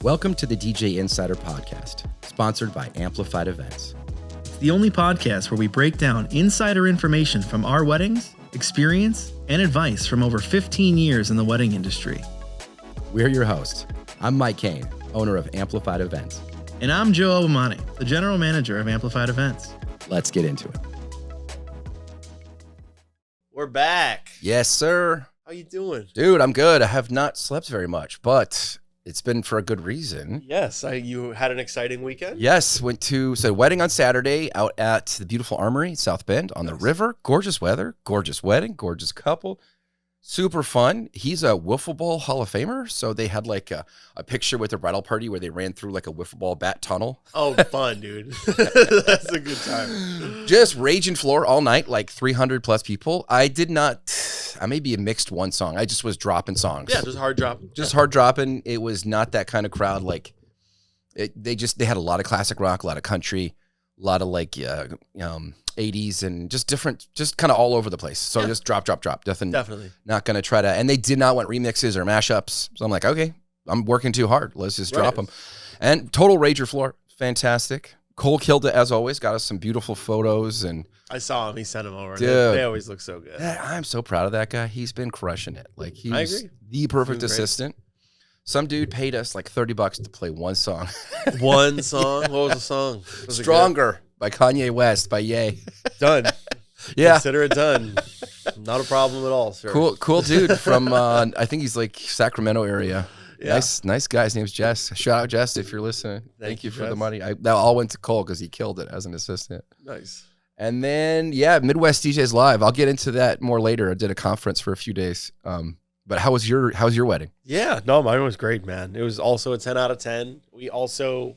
Welcome to the DJ Insider Podcast, sponsored by Amplified Events. It's the only podcast where we break down insider information from our weddings, experience, and advice from over 15 years in the wedding industry. We're your hosts. I'm Mike Kane, owner of Amplified Events. And I'm Joe Obamani, the general manager of Amplified Events. Let's get into it. We're back. Yes, sir. How you doing? Dude, I'm good. I have not slept very much, but it's been for a good reason. Yes, you had an exciting weekend? Yes, went to wedding on Saturday out at the beautiful Armory in South Bend on the river. Gorgeous weather, gorgeous wedding, gorgeous couple. Super fun. He's a wiffle ball Hall of Famer, so they had like a picture with their bridal party where they ran through like a wiffle ball bat tunnel. Oh, fun, dude. That's a good time. Just raging floor all night, like 300 plus people. I maybe mixed one song. I just was dropping songs. Yeah, just hard dropping. Just hard dropping. It was not that kind of crowd. Like they had a lot of classic rock, a lot of country, a lot of like 80s and just different, just kind of all over the place. So yeah. Just drop. Definitely. Not going to try to, and they did not want remixes or mashups. So I'm like, okay, I'm working too hard. Let's just drop them. And total rager floor. Fantastic. Cole killed it as always. Got us some beautiful photos. And I saw him. He sent them over. Dude, they always look so good. I'm so proud of that guy. He's been crushing it. Like I he's agree. the perfect assistant. Some dude paid us like $30 to play one song. One song? Yeah. What was the song? Was Stronger by Kanye West by Ye. Done. Yeah. Consider it done. Not a problem at all, sir. Cool dude from, I think he's like Sacramento area. Yeah. Nice guy. His name's Jess. Shout out, Jess, if you're listening. Thank you for Jess. the money. That all went to Cole because he killed it as an assistant. Nice. And then, Midwest DJs Live. I'll get into that more later. I did a conference for a few days. But how was your wedding? Yeah, no, mine was great, man. It was also a 10 out of 10. We also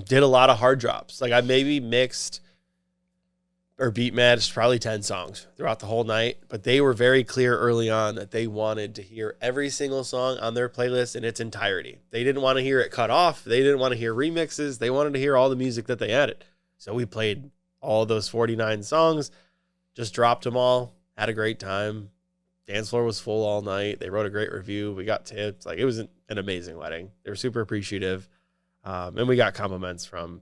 did a lot of hard drops. Like I maybe mixed or beat matched probably 10 songs throughout the whole night, but they were very clear early on that they wanted to hear every single song on their playlist in its entirety. They didn't want to hear it cut off. They didn't want to hear remixes. They wanted to hear all the music that they added. So we played all of those 49 songs, just dropped them all, had a great time. Dance floor was full all night. They wrote a great review. We got tips. Like it was an amazing wedding. They were super appreciative. And we got compliments from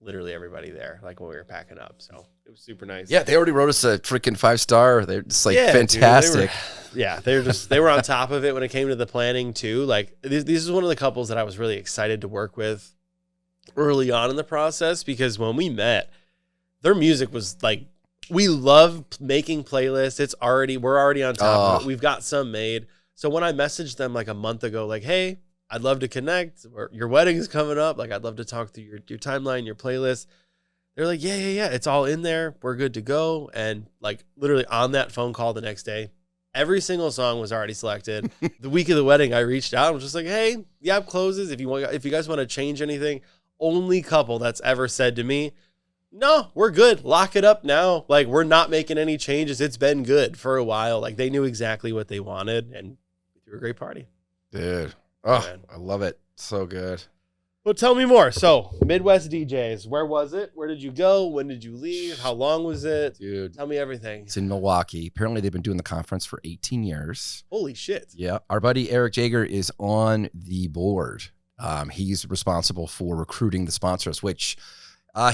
literally everybody there, like when we were packing up. So it was super nice. Yeah, they already wrote us a freaking 5-star. They're just like fantastic. Dude, they were on top of it when it came to the planning too. Like this is one of the couples that I was really excited to work with early on in the process, because when we met, their music was like, we love making playlists. We're already on top of it. We've got some made. So when I messaged them like a month ago, like, hey, I'd love to connect. Your wedding is coming up. Like, I'd love to talk through your timeline, your playlist. They're like, yeah. It's all in there. We're good to go. And like literally on that phone call the next day, every single song was already selected. The week of the wedding, I reached out and was just like, hey, closes. If you guys want to change anything, only couple that's ever said to me, no, we're good. Lock it up now. Like, we're not making any changes. It's been good for a while. Like, they knew exactly what they wanted, and we threw a great party. Dude. Oh, man. I love it. So good. Well, tell me more. So, Midwest DJs, where was it? Where did you go? When did you leave? How long was it? Dude. Tell me everything. It's in Milwaukee. Apparently, they've been doing the conference for 18 years. Holy shit. Yeah. Our buddy Eric Jager is on the board. He's responsible for recruiting the sponsors, which...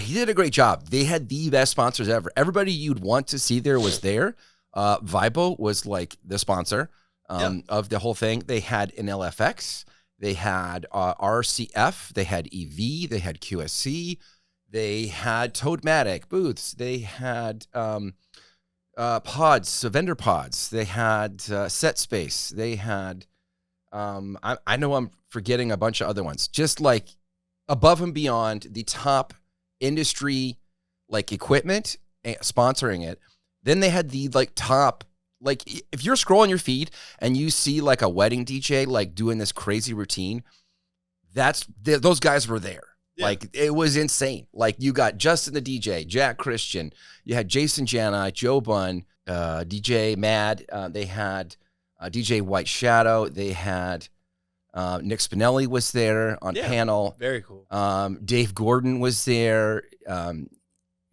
he did a great job. They had the best sponsors ever. Everybody you'd want to see there was there. Vibo was like the sponsor of the whole thing. They had an LFX. They had RCF. They had EV. They had QSC. They had Toadmatic booths. They had pods, vendor pods. They had Set Space. They had, I know I'm forgetting a bunch of other ones. Just like above and beyond the top industry like equipment sponsoring it. Then they had the like top, like if you're scrolling your feed and you see like a wedding DJ like doing this crazy routine, those guys were there. Yeah. Like it was insane. Like you got Justin the DJ, Jack Christian, you had Jason Jana, Joe Bunn, DJ Mad, they had DJ White Shadow, they had Nick Spinelli was there on panel. Very cool. Dave Gordon was there.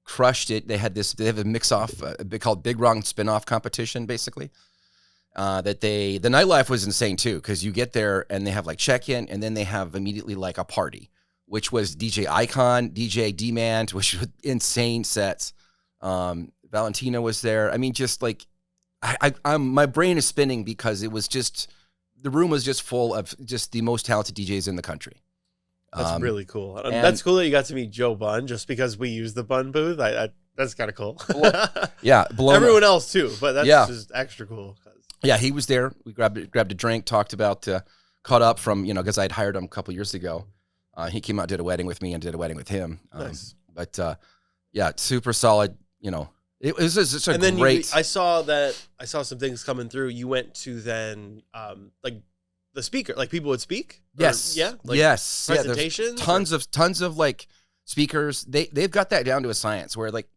Crushed it. They have a mix-off called Big Wrong Spin-Off competition, basically. that the nightlife was insane too, because you get there and they have like check-in, and then they have immediately like a party, which was DJ Icon, DJ Demand, which was insane sets. Valentina was there. I mean, just like I'm my brain is spinning because it was just, the room was just full of just the most talented DJs in the country. That's really cool. and- That's cool that you got to meet Joe Bunn just because we use the Bunn booth. That's kind of cool. Yeah, Everyone else too, but that's just extra cool. Yeah, he was there. We grabbed a drink, talked about, caught up from, because I'd hired him a couple years ago. He came out, did a wedding with me, and did a wedding with him. Nice. But yeah, super solid. It was just a And then great. I saw some things coming through. You went to then like the speaker, like people would speak. Yes. Yeah. Like yes. presentations. Yeah, tons of like speakers. They've got that down to a science where like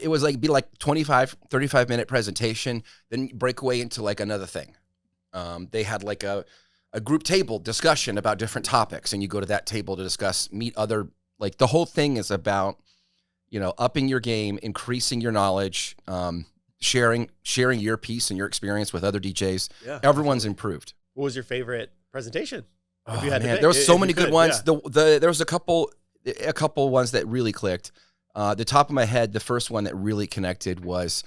it was like be like 25, 35-minute presentation, then break away into like another thing. They had like a group table discussion about different topics, and you go to that table to meet other, like the whole thing is about, upping your game, increasing your knowledge, sharing your piece and your experience with other DJs. Yeah. Everyone's improved. What was your favorite presentation? Oh, you had to man, pick, there was so if many you good could, ones. yeah. There was a couple ones that really clicked. The top of my head, the first one that really connected was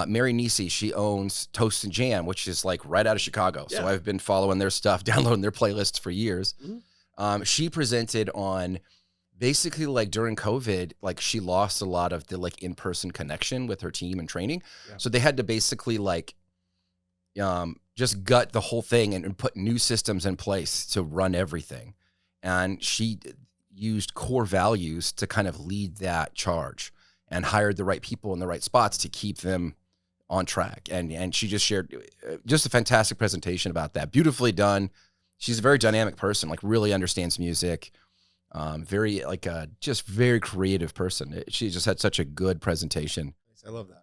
Mary Nisi. She owns Toast and Jam, which is like right out of Chicago. Yeah. So I've been following their stuff, downloading their playlists for years. Mhm. She presented on basically like during COVID, like she lost a lot of the like in-person connection with her team and training. Yeah. So they had to basically like just gut the whole thing and put new systems in place to run everything. And she used core values to kind of lead that charge and hired the right people in the right spots to keep them on track. And she just shared just a fantastic presentation about that. Beautifully done. She's a very dynamic person, like really understands music. Very like just very creative person. She just had such a good presentation. I love that.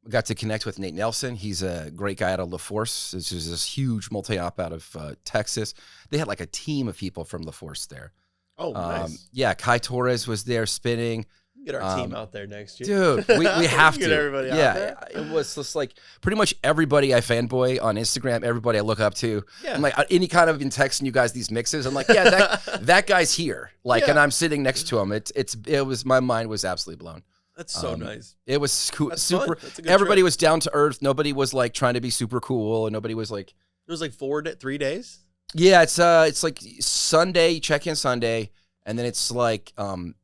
We got to connect with Nate Nelson. He's a great guy out of La Force. This is this huge multi-op out of Texas. They had like a team of people from La Force there. Oh, nice. Yeah, Kai Torres was there spinning. Get our team out there next year. Dude, we have to. Get everybody out there. Yeah, it was just like pretty much everybody I fanboy on Instagram, everybody I look up to. Yeah. I'm like, any kind of been texting you guys these mixes. I'm like, yeah, that guy's here. Like, Yeah. and I'm sitting next to him. It was, my mind was absolutely blown. That's so nice. It was cool, That's super. fun. That's a good Everybody trip. was down to earth. Nobody was like trying to be super cool, and nobody was like, It was like 3 days. yeah, it's like Sunday, check-in Sunday, and then it's like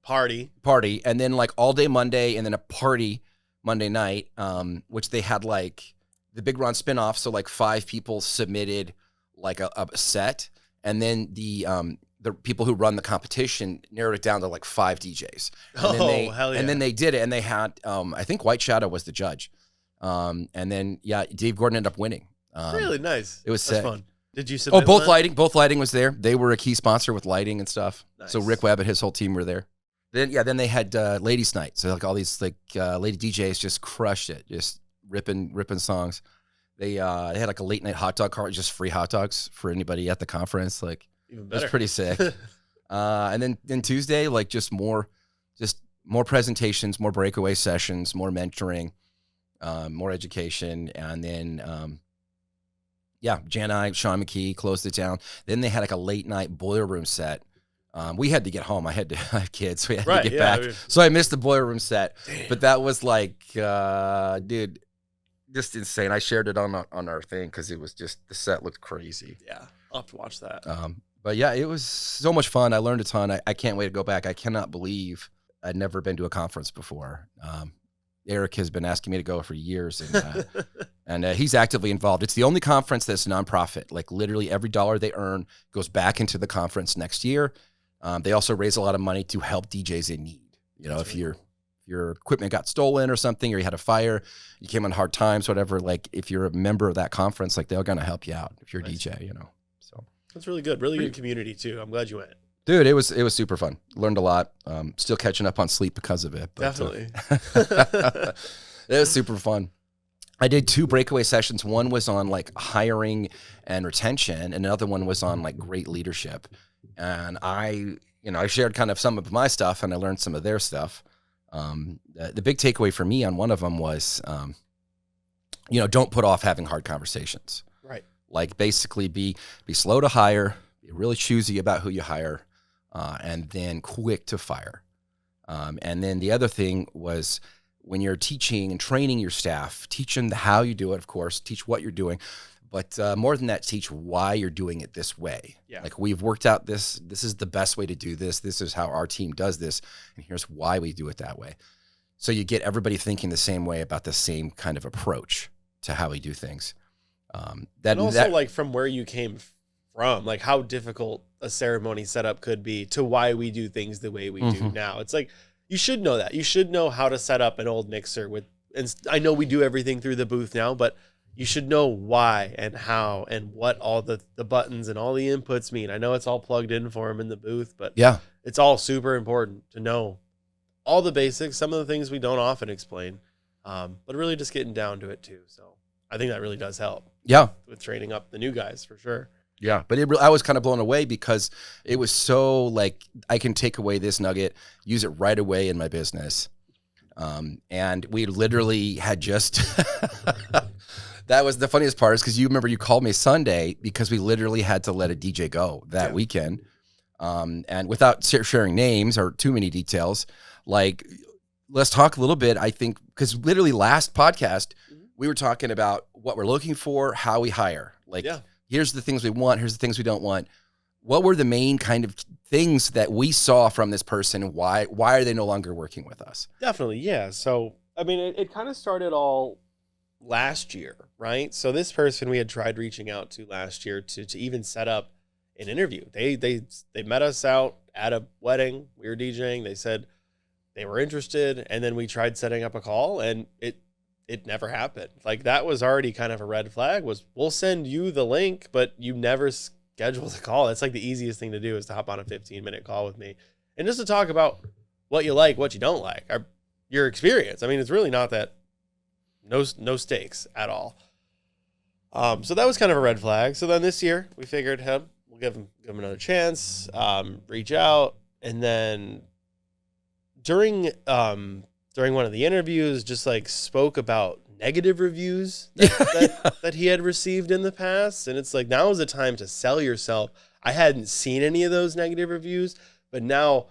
Party. party, and then like all day Monday, and then a party Monday night, which they had like the Big Ron spinoff. So like 5 people submitted like a set, and then the people who run the competition narrowed it down to like 5 DJs. And then Hell yeah. And then they did it, and they had I think White Shadow was the judge, and then Dave Gordon ended up winning. Really nice. it was That's sick. fun. Did you Oh, submit both one? Both lighting was there. They were a key sponsor with lighting and stuff. So Nice. Rick Webb and his whole team were there. Then they had Ladies Night. So like all these like lady DJs just crushed it, just ripping songs. They had like a late night hot dog cart, just free hot dogs for anybody at the conference. Like Even it was better. pretty sick. And then Tuesday, like just more presentations, more breakaway sessions, more mentoring, more education, and then Jan I, Sean McKee closed it down. Then they had like a late night boiler room set. We had to get home. I had kids, so we had Right, to get yeah, back. I mean- So I missed the boiler room set, Damn. but that was like, dude, just insane. I shared it on our thing because it was just, the set looked crazy. Yeah, I'll have to watch that. But yeah, it was so much fun. I learned a ton. I can't wait to go back. I cannot believe I'd never been to a conference before. Eric has been asking me to go for years, and he's actively involved. It's the only conference that's nonprofit. Like literally every dollar they earn goes back into the conference next year. They also raise a lot of money to help DJs in need. That's If really your equipment got stolen or something, or you had a fire, you came on hard times, whatever. Like if you're a member of that conference, like they're gonna help you out if you're a Nice. DJ. So. That's really good. Really good community too. I'm glad you went. Dude, it was super fun. Learned a lot. Still catching up on sleep because of it. But, Definitely. it was super fun. I did 2 breakaway sessions. One was on like hiring and retention, and another one was on like great leadership. And I shared kind of some of my stuff, and I learned some of their stuff. The big takeaway for me on one of them was, don't put off having hard conversations. Like basically be slow to hire, be really choosy about who you hire, and then quick to fire. And then the other thing was when you're teaching and training your staff, teach them how you do it, of course, teach what you're doing. But more than that, teach why you're doing it this way. Yeah. Like we've worked out this is the best way to do this. This is how our team does this. And here's why we do it that way. So you get everybody thinking the same way about the same kind of approach to how we do things. And also like from where you came from, like how difficult a ceremony setup could be to why we do things the way we do now. It's like, you should know that. You should know how to set up an old mixer and I know we do everything through the booth now, but you should know why and how and what all the buttons and all the inputs mean. I know it's all plugged in for them in the booth, but yeah, it's all super important to know all the basics, some of the things we don't often explain, but really just getting down to it too. So I think that really does help. Yeah. With training up the new guys for sure. Yeah. But I was kind of blown away because it was so like, I can take away this nugget, use it right away in my business. And we literally had just, that was the funniest part is because you remember you called me Sunday because we literally had to let a DJ go that weekend. And without sharing names or too many details, like, let's talk a little bit, I think, because literally last podcast, we were talking about what we're looking for, how we hire. Like, here's the things we want, here's the things we don't want. What were the main kind of things that we saw from this person? Why are they no longer working with us? Definitely, yeah. So, I mean, it kind of started all last year, right? So this person we had tried reaching out to last year to even set up an interview. They met us out at a wedding. We were DJing. They said they were interested, and then we tried setting up a call, and it never happened. Like, that was already kind of a red flag. Was we'll send you the link, but you never schedule the call. That's like the easiest thing to do is to hop on a 15-minute call with me and just to talk about what you like, what you don't like, your experience. I mean, it's really not that no stakes at all. So that was kind of a red flag. So then this year we figured, we'll give him another chance, reach out. And then during one of the interviews, just like spoke about negative reviews that he had received in the past. And it's like, now is the time to sell yourself. I hadn't seen any of those negative reviews, but now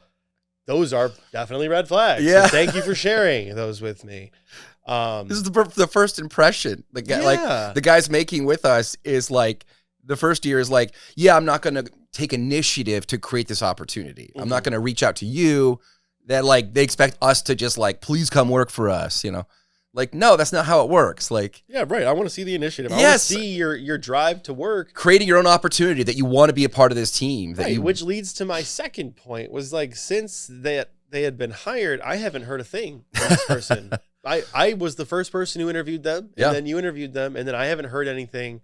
those are definitely red flags. Yeah. So thank you for sharing those with me. This is the first impression. The guy, like the guy's making with us is like, the first year is like, yeah, I'm not going to take initiative to create this opportunity. I'm not going to reach out to you. That like, they expect us to just like, please come work for us, you know? Like, no, that's not how it works. Like, yeah, right. I want to see the initiative. I want to see your drive to work. Creating your own opportunity that you want to be a part of this team. Which leads to my second point was like, since they had been hired, I haven't heard a thing from this person. I was the first person who interviewed them, and then you interviewed them, and then I haven't heard anything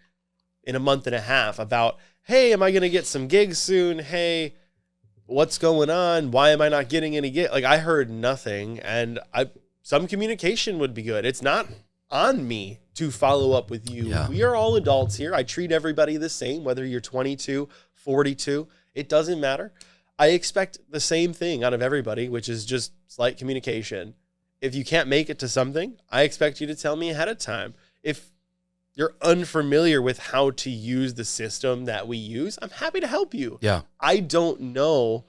in a month and a half about, hey, am I going to get some gigs soon? Hey, what's going on? Why am I not getting any gigs? Like, I heard nothing, and some communication would be good. It's not on me to follow up with you. Yeah. We are all adults here. I treat everybody the same, whether you're 22, 42, it doesn't matter. I expect the same thing out of everybody, which is just slight communication. If you can't make it to something, I expect you to tell me ahead of time. If you're unfamiliar with how to use the system that we use, I'm happy to help you. Yeah. I don't know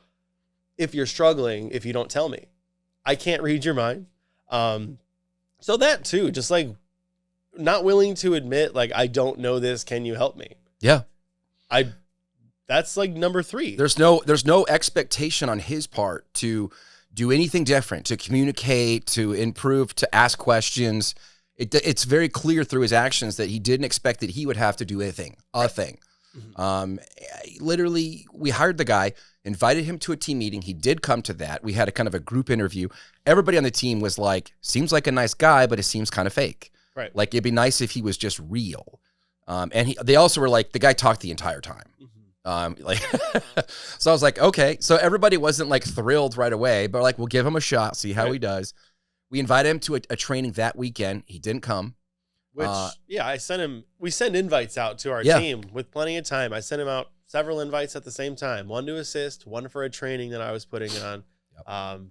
if you're struggling if you don't tell me. I can't read your mind. So that too, just like not willing to admit, like, I don't know this. Can you help me? Yeah. That's like number 3. There's no expectation on his part to do anything different, to communicate, to improve, to ask questions. It's very clear through his actions that he didn't expect that he would have to do a thing. Mm-hmm. Literally, we hired the guy, invited him to a team meeting. He did come to that. We had a kind of a group interview. Everybody on the team was like, seems like a nice guy, but it seems kind of fake. Right. Like, it'd be nice if he was just real. And they also were like, the guy talked the entire time. So I was like, okay. So everybody wasn't like thrilled right away, but like, we'll give him a shot, see how he does. We invited him to a training that weekend. He didn't come. Which, we send invites out to our team with plenty of time. I sent him out several invites at the same time, one to assist, one for a training that I was putting on.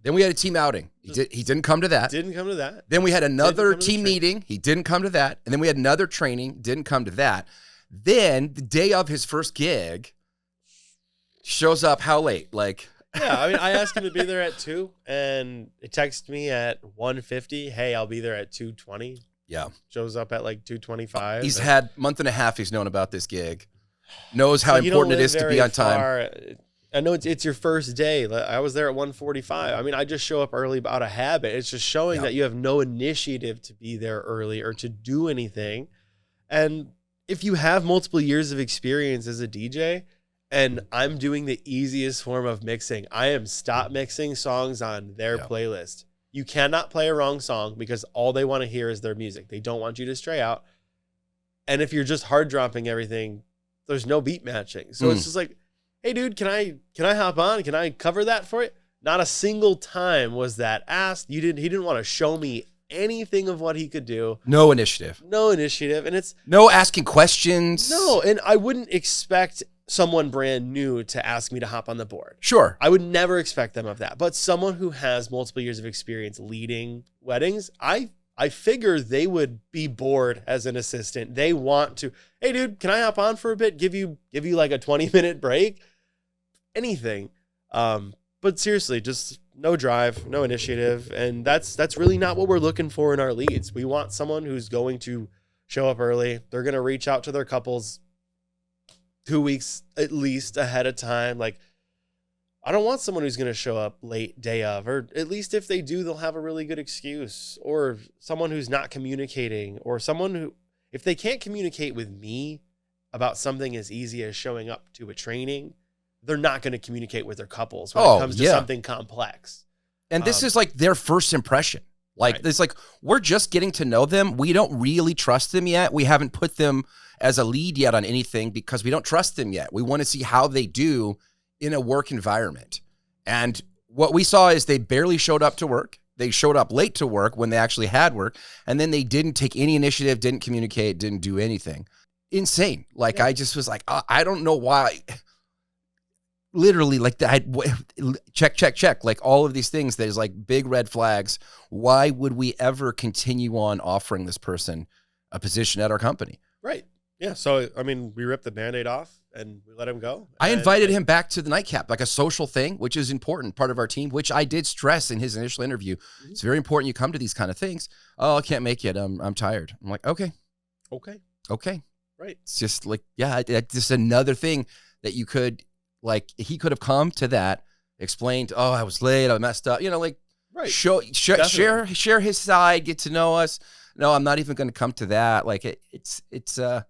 Then we had a team outing. He didn't come to that. Didn't come to that. Then we had another team meeting. He didn't come to that. And then we had another training. Didn't come to that. Then the day of his first gig, shows up how late? Like, Yeah, I mean, I asked him to be there at 2, and he texted me at 1:50. Hey, I'll be there at 2:20. yeah. Shows up at like 2:25. He's and- had month and a half he's known about this gig. Knows how So you don't important it live is to very be on time. far. I know it's your first day. I was there at 1:45. I mean, I just show up early out of habit. It's just showing Yeah. that you have no initiative to be there early or to do anything. And if you have multiple years of experience as a DJ, and I'm doing the easiest form of mixing, I am stop mixing songs on their Yeah. playlist. You cannot play a wrong song because all they want to hear is their music. They don't want you to stray out. And if you're just hard dropping everything, there's no beat matching. So it's just like, hey dude, can I hop on? Can I cover that for you? Not a single time was that asked. He didn't want to show me anything of what he could do. No initiative. No initiative. And it's No asking questions. no, and I wouldn't expect someone brand new to ask me to hop on the board. Sure. I would never expect them of that. But someone who has multiple years of experience leading weddings, I figure they would be bored as an assistant. They want to, hey dude, can I hop on for a bit? Give you like a 20-minute break? Anything. But seriously, just no drive, no initiative. And that's really not what we're looking for in our leads. We want someone who's going to show up early. They're going to reach out to their couples 2 weeks at least ahead of time. Like, I don't want someone who's going to show up late day of, or at least if they do, they'll have a really good excuse, or someone who's not communicating, or someone who, if they can't communicate with me about something as easy as showing up to a training, they're not going to communicate with their couples when it comes to something complex. And this is like their first impression. Like, Right. it's like, we're just getting to know them. We don't really trust them yet. We haven't put them as a lead yet on anything because we don't trust them yet. We want to see how they do in a work environment. And what we saw is they barely showed up to work. They showed up late to work when they actually had work. And then they didn't take any initiative, didn't communicate, didn't do anything. Insane. Like, I just was like, I don't know why. Literally, like that. Check. Like all of these things, there's like big red flags. Why would we ever continue on offering this person a position at our company? Right. Yeah. So, I mean, we ripped the Band-Aid off and we let him go. I And- invited him back to the nightcap, like a social thing, which is important, part of our team, which I did stress in his initial interview. It's very important you come to these kind of things. Oh, I can't make it. I'm tired. I'm like, okay. Right. It's just like, yeah, just another thing that you could, like, he could have come to that, explained, oh, I was late, I messed up, like, Right. share his side, get to know us. No, I'm not even going to come to that. Like, it's a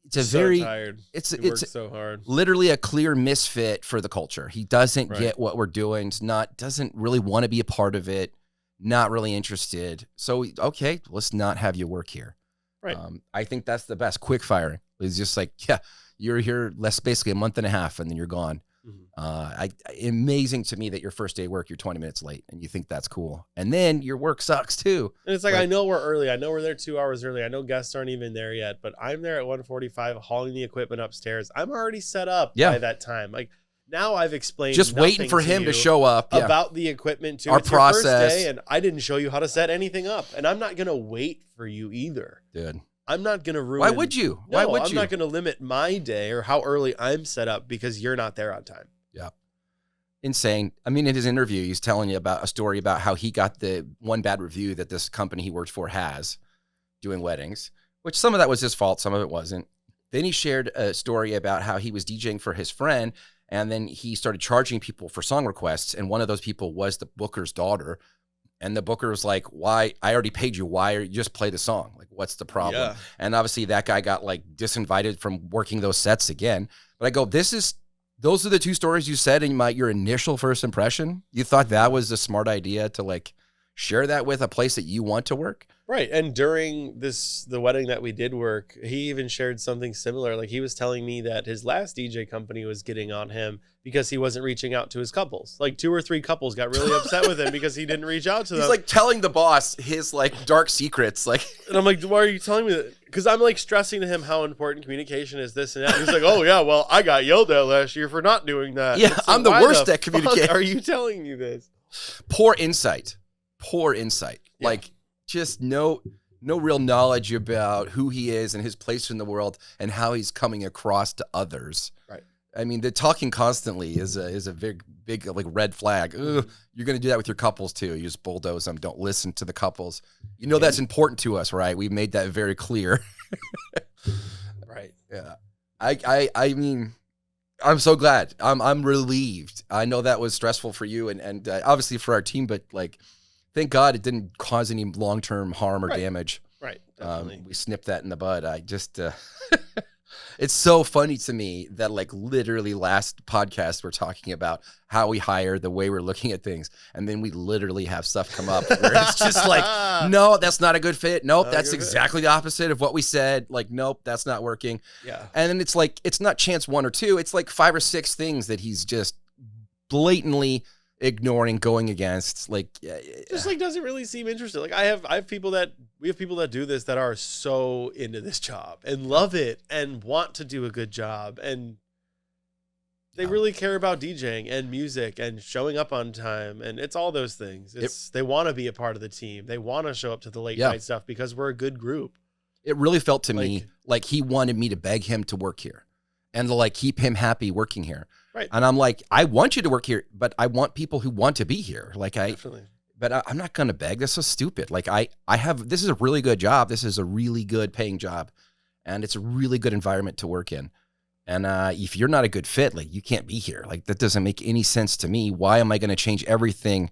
So very, tired. it's We worked so hard. literally a clear misfit for the culture. He doesn't Right. get what we're doing. Doesn't really want to be a part of it. Not really interested. So, okay, let's not have you work here. Right. I think that's the best. Quick firing. It's just like, yeah, you're here basically a month and a half and then you're gone. Amazing to me that your first day of work, you're 20 minutes late and you think that's cool. And then your work sucks too. And it's like, Like- I know we're early. I know we're there 2 hours early. I know guests aren't even there yet, but I'm there at 1:45 hauling the equipment upstairs. I'm already set up Yeah. by that time. Like, now I've explained Just waiting nothing for him to you show up. Yeah. about the equipment too. Our It's your first process. day, and I didn't show you how to set anything up. And I'm not going to wait for you either. Dude. I'm not going to ruin. Why would you? No, Why would I'm you? not going to limit my day or how early I'm set up because you're not there on time. Insane. I mean, in his interview, he's telling you about a story about how he got the one bad review that this company he works for has doing weddings, which some of that was his fault, some of it wasn't. Then he shared a story about how he was DJing for his friend, and then he started charging people for song requests, and one of those people was the booker's daughter. And the booker was like, why? I already paid you. Why are you just play the song? Like, what's the problem? Yeah. And obviously that guy got like disinvited from working those sets again. But I go, those are the two stories you said in your initial first impression. You thought that was a smart idea to like share that with a place that you want to work? Right. And during the wedding that we did work, he even shared something similar. Like, he was telling me that his last DJ company was getting on him because he wasn't reaching out to his couples. Like 2 or 3 couples got really upset with him because he didn't reach out to them. He's like telling the boss his like dark secrets. Like, And I'm like, why are you telling me that? Because I'm like stressing to him how important communication is, this and that. And he's like, oh yeah, well, I got yelled at last year for not doing that. Yeah, It's like, I'm the why worst at fuck communicating. Are you telling me this? poor insight. Yeah. Like, just no no real knowledge about who he is and his place in the world and how he's coming across to others. Right. I mean, the talking constantly is a big like red flag. Ugh, you're going to do that with your couples too. You just bulldoze them. Don't listen to the couples. You know that's important to us, right? We made that very clear. Right. Yeah. I mean, I'm so glad. I'm relieved. I know that was stressful for you and obviously for our team, but like, thank God it didn't cause any long-term harm or damage. Right. Definitely. We snipped that in the bud. I just, it's so funny to me that like literally last podcast we're talking about how we hire, the way we're looking at things, and then we literally have stuff come up where it's just like, no, that's not a good fit. Nope, that's exactly the opposite of what we said. Like, nope, that's not working. Yeah. And then it's like, it's not chance one or two. It's like 5 or 6 things that he's just blatantly ignoring, going against. Like, just like doesn't really seem interested. Like we have people that do this that are so into this job and love it and want to do a good job, and they really care about DJing and music and showing up on time, and it's all those things. They want to be a part of the team. They want to show up to the late night stuff because we're a good group. It really felt to me like he wanted me to beg him to work here and to like keep him happy working here. Right. And I'm like, I want you to work here, but I want people who want to be here. Like Definitely. But I'm not going to beg. That's so stupid. Like this is a really good job. This is a really good paying job, and it's a really good environment to work in. And if you're not a good fit, like you can't be here. Like that doesn't make any sense to me. Why am I going to change everything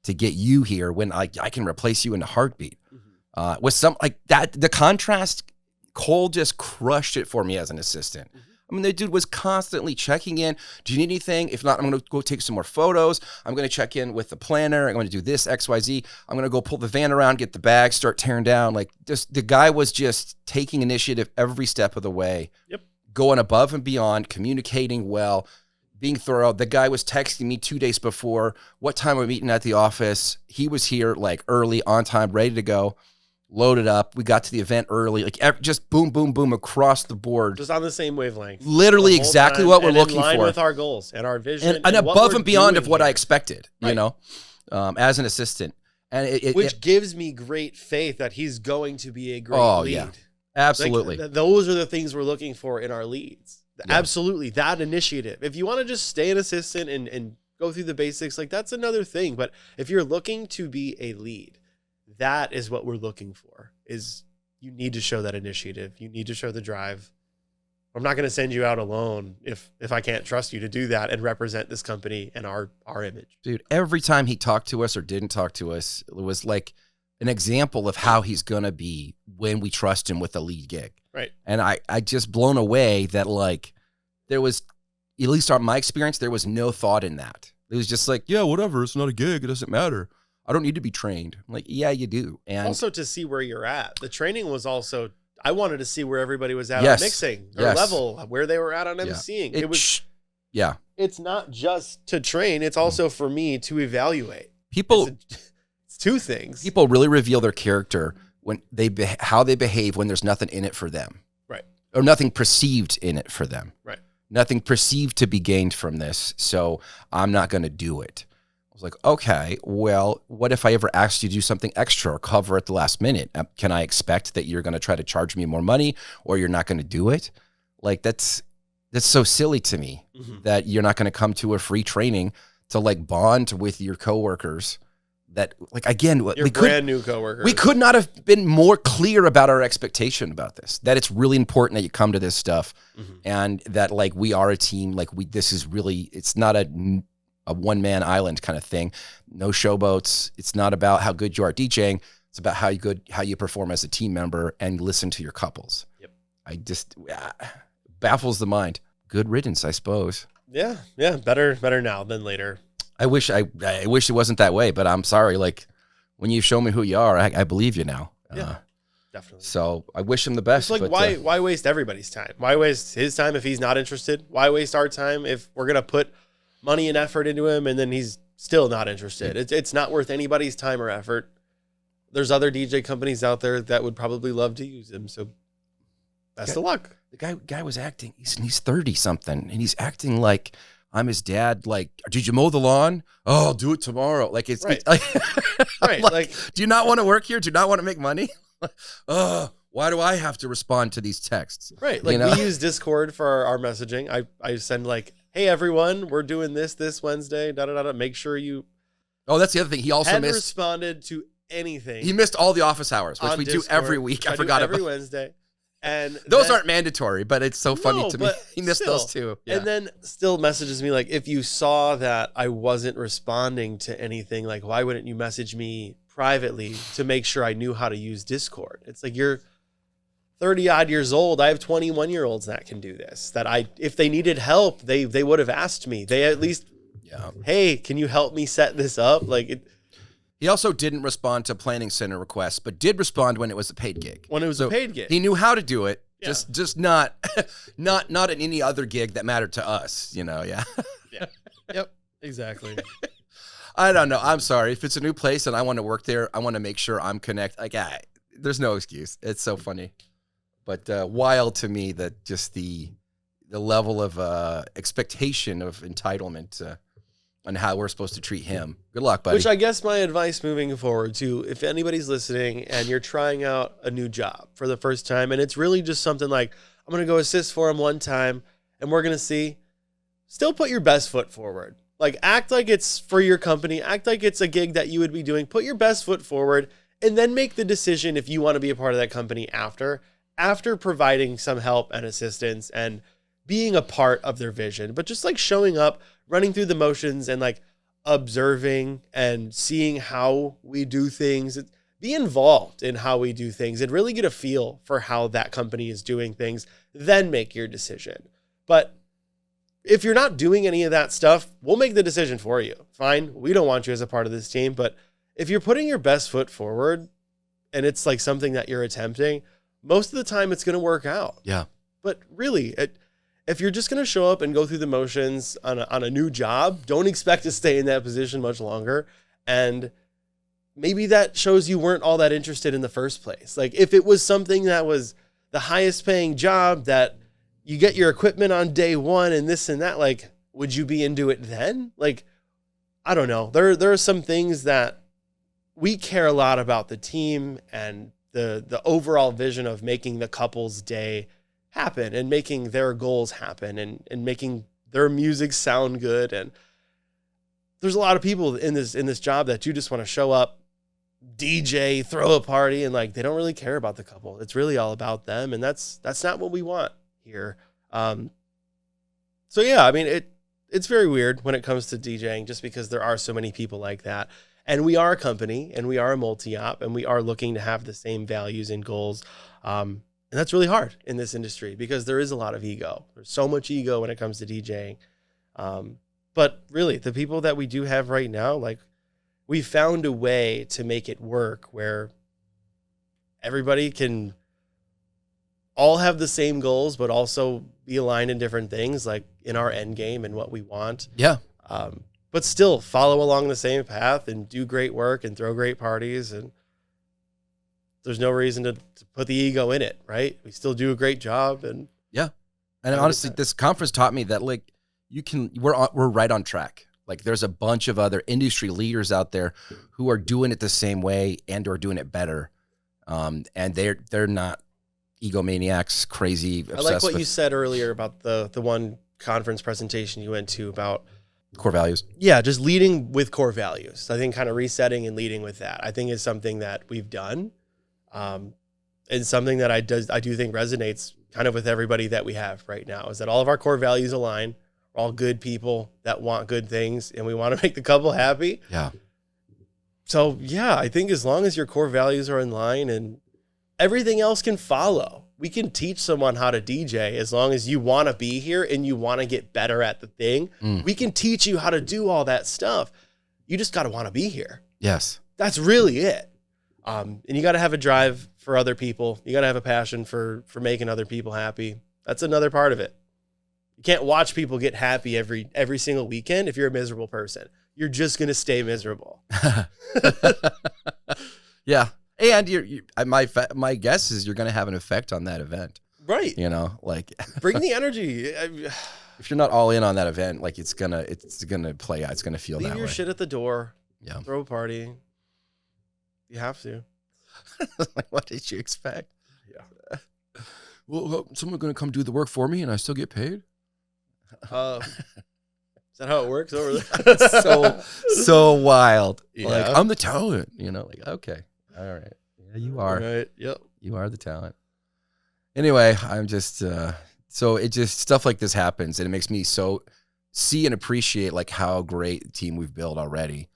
to get you here when I can replace you in a heartbeat? Mm-hmm. With some like that, the contrast, Cole just crushed it for me as an assistant. Mm-hmm. I mean, the dude was constantly checking in. Do you need anything? If not, I'm going to go take some more photos. I'm going to check in with the planner. I'm going to do this, X, Y, Z. I'm going to go pull the van around, get the bag, start tearing down. Like just the guy was just taking initiative every step of the way. Yep. Going above and beyond, communicating well, being thorough. The guy was texting me 2 days before, what time we're meeting at the office. He was here like early, on time, ready to go. Loaded up. We got to the event early, like just boom, boom, boom across the board. Just on the same wavelength. Literally exactly what we're looking for. In line with our goals and our vision. And above and beyond of what I expected, you know, as an assistant. And which gives me great faith that he's going to be a great lead. Yeah, absolutely. Like, those are the things we're looking for in our leads. Yeah. Absolutely. That initiative. If you want to just stay an assistant and go through the basics, like that's another thing. But if you're looking to be a lead, that is what we're looking for. Is you need to show that initiative. You need to show the drive. I'm not going to send you out alone if I can't trust you to do that and represent this company and our image. Dude, every time he talked to us or didn't talk to us, it was like an example of how he's going to be when we trust him with a lead gig. Right. And I just blown away that like there was, at least on my experience, there was no thought in that. It was just like, yeah, whatever. It's not a gig. It doesn't matter. I don't need to be trained. I'm like, yeah, you do. And also to see where you're at. The training was also, I wanted to see where everybody was at on mixing or level, where they were at on MCing. It was, it's not just to train. It's also for me to evaluate. It's two things. People really reveal their character when how they behave when there's nothing in it for them. Right. Or nothing perceived in it for them. Right. Nothing perceived to be gained from this. So I'm not going to do it. I was like, okay, well, what if I ever asked you to do something extra or cover at the last minute? Can I expect that you're going to try to charge me more money or you're not going to do it? Like, that's so silly to me that you're not going to come to a free training to like bond with your coworkers that like, again, your brand new coworkers. We could not have been more clear about our expectation about this, that it's really important that you come to this stuff and that like we are a team. Like this is really, it's not a one-man island kind of thing. No showboats. It's not about how good you are at DJing. It's about how you perform as a team member and listen to your couples. Yep. I just baffles the mind. Good riddance, I suppose. Yeah. Better now than later. I wish it wasn't that way, but I'm sorry. Like when you show me who you are, I believe you now. Yeah, definitely. So I wish him the best. It's like, why waste everybody's time? Why waste his time if he's not interested? Why waste our time if we're gonna put money and effort into him and then he's still not interested? It's not worth anybody's time or effort. There's other DJ companies out there that would probably love to use him. So best of luck. The guy was acting. He's 30 something, and he's acting like I'm his dad. Like, did you mow the lawn? Oh, I'll do it tomorrow. Like it's right. Right. Like, do you not want to work here? Do you not want to make money? Why do I have to respond to these texts? Right. Like You know? we use Discord for our messaging. I send like, hey everyone, we're doing this Wednesday. Da da da da. Make sure you Oh, that's the other thing. He also hadn't missed. responded to anything. He missed all the office hours, which on we do Discord, every week. which I do forgot every about. Wednesday. And Those then- aren't mandatory, but it's so funny No, to me. but He missed still. those too. Yeah. And then still messages me like, if you saw that I wasn't responding to anything, like why wouldn't you message me privately to make sure I knew how to use Discord? It's like, you're 30 odd years old. I have 21-year-olds that can do this. That if they needed help, they would have asked me. They at least, Yeah. hey, can you help me set this up? Like He also didn't respond to planning center requests, but did respond when it was a paid gig. when it was So a paid gig. He knew how to do it, Yeah. just not not in any other gig that mattered to us. Yeah. Yep, exactly. I don't know. I'm sorry. If it's a new place and I want to work there, I want to make sure I'm connected. Like, there's no excuse. It's so funny, but wild to me that just the level of expectation of entitlement on how we're supposed to treat him. Good luck, buddy. Which I guess my advice moving forward to, if anybody's listening and you're trying out a new job for the first time, and it's really just something like, I'm going to go assist for him one time and we're going to see, still put your best foot forward. Like act like it's for your company, act like it's a gig that you would be doing, put your best foot forward, and then make the decision if you want to be a part of that company after providing some help and assistance and being a part of their vision. But just like showing up, running through the motions and like observing and seeing how we do things, be involved in how we do things and really get a feel for how that company is doing things, then make your decision. But if you're not doing any of that stuff, we'll make the decision for you. Fine. We don't want you as a part of this team, but if you're putting your best foot forward and it's like something that you're attempting, most of the time it's going to work out. Yeah. But really, if you're just going to show up and go through the motions on a new job, don't expect to stay in that position much longer. And maybe that shows you weren't all that interested in the first place. Like if it was something that was the highest paying job that you get your equipment on day one and this and that, like, would you be into it then? Like, I don't know. There are some things that we care a lot about the team and the overall vision of making the couple's day happen and making their goals happen and making their music sound good. And there's a lot of people in this job that you just want to show up, DJ, throw a party, and like they don't really care about the couple. It's really all about them, and that's not what we want here. So yeah, I mean it's very weird when it comes to DJing, just because there are so many people like that. And we are a company and we are a multi-op and we are looking to have the same values and goals. And that's really hard in this industry because there is a lot of ego. There's so much ego when it comes to DJing. But really, the people that we do have right now, like we found a way to make it work where everybody can all have the same goals, but also be aligned in different things, like in our end game and what we want. Yeah. But still follow along the same path and do great work and throw great parties. And there's no reason to put the ego in it, right? We still do a great job. And Yeah. And honestly, this conference taught me that like we're right on track. Like there's a bunch of other industry leaders out there who are doing it the same way and or doing it better. And they're not egomaniacs, crazy, obsessed I like what with you said earlier about the one conference presentation you went to about core values. Yeah, just leading with core values. I think kind of resetting and leading with that, I think is something that we've done. And something that I do think resonates kind of with everybody that we have right now is that all of our core values align. We're all good people that want good things and we want to make the couple happy. Yeah. So yeah, I think as long as your core values are in line and everything else can follow. We can teach someone how to DJ as long as you want to be here and you want to get better at the thing. We can teach you how to do all that stuff. You just got to want to be here. Yes. That's really it. And you got to have a drive for other people. You got to have a passion for making other people happy. That's another part of it. You can't watch people get happy every single weekend if you're a miserable person. You're just going to stay miserable. Yeah. And my guess is you're going to have an effect on that event. Right. You know, like Bring the energy. if you're not all in on that event, like it's gonna play out. It's gonna feel Leave that your way. shit at the door. Yeah. Throw a party. You have to. Like, what did you expect? Yeah. Well, someone going to come do the work for me and I still get paid? Is that how it works over there? so wild. Yeah. Like, I'm the talent, like, okay. All right. Yeah, you are. Right. Yep. You are the talent. Anyway, I'm just, so it just, stuff like this happens and it makes me so see and appreciate like how great a team we've built already.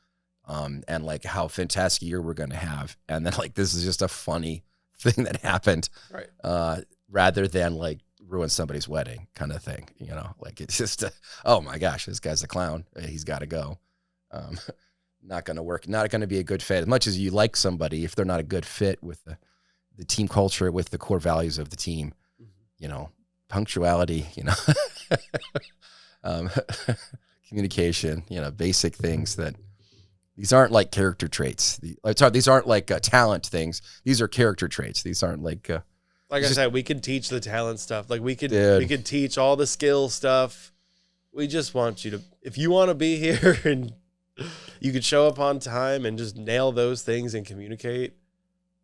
And like how fantastic year we're going to have. And then like, this is just a funny thing that happened. Right. Rather than like ruin somebody's wedding kind of thing, like it's just, oh my gosh, this guy's a clown. He's got to go. Not going to work. Not going to be a good fit. As much as you like somebody, if they're not a good fit with the team culture, with the core values of the team, punctuality, communication, basic things that these aren't like character traits. These aren't like talent things. These are character traits. These aren't like I said, we could teach the talent stuff. Like we could teach all the skill stuff. We just want you to, if you want to be here and you could show up on time and just nail those things and communicate.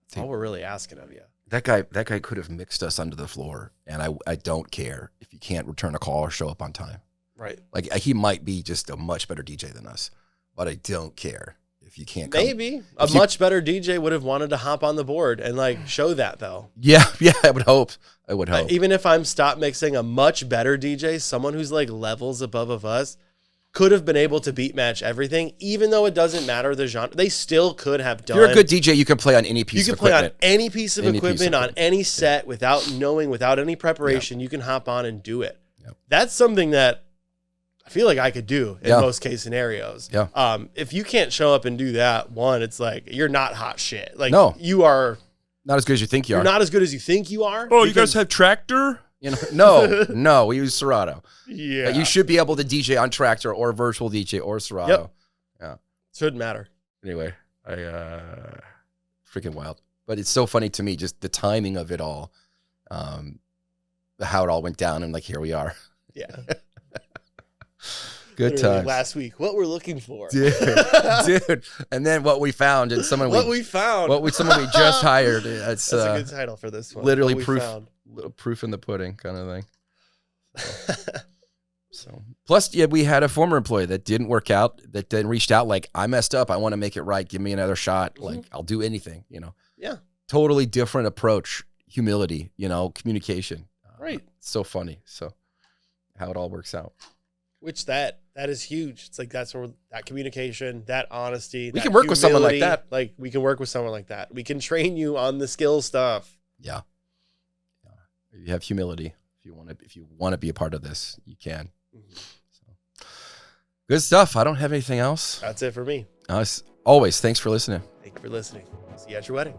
That's all we're really asking of you. That guy could have mixed us under the floor, and I don't care if you can't return a call or show up on time. Right. Like he might be just a much better DJ than us, but I don't care if you can't come. Maybe a much better DJ would have wanted to hop on the board and like show that though. Yeah, I would hope. Even if I'm stop mixing, a much better DJ, someone who's like levels above us, could have been able to beat match everything, even though it doesn't matter the genre. They still could have done. If you're a good DJ, you can play on any piece of equipment. You can play on any piece of equipment, on any set, without knowing, without any preparation. You can hop on and do it. Yep. That's something that I feel like I could do in most case scenarios. Yeah. If you can't show up and do that, one, it's like you're not hot shit. Like you are not as good as you think you are. You're not as good as you think you are. Oh, you guys have Tractor? No, we use Serato. Yeah. You should be able to DJ on Tractor or virtual DJ or Serato. Yep. Yeah. Shouldn't matter. Anyway, freaking wild. But it's so funny to me, just the timing of it all, how it all went down, and like here we are. Yeah. Good times. Last week, what we're looking for, dude. And then what we found, and someone someone we just hired. That's a good title for this one. Literally proof in the pudding kind of thing. So plus, we had a former employee that didn't work out, that then reached out like, I messed up. I want to make it right. Give me another shot. Like I'll do anything. Yeah. Totally different approach. Humility. Communication. Right. So funny. So how it all works out. Which that is huge. It's like that's where that communication, that honesty. We can work with someone like that. Like we can work with someone like that. We can train you on the skill stuff. Yeah. You have humility. If you want to be a part of this, you can. So, good stuff. I don't have anything else. That's it for me. As always, thanks for listening. Thank you for listening. See you at your wedding.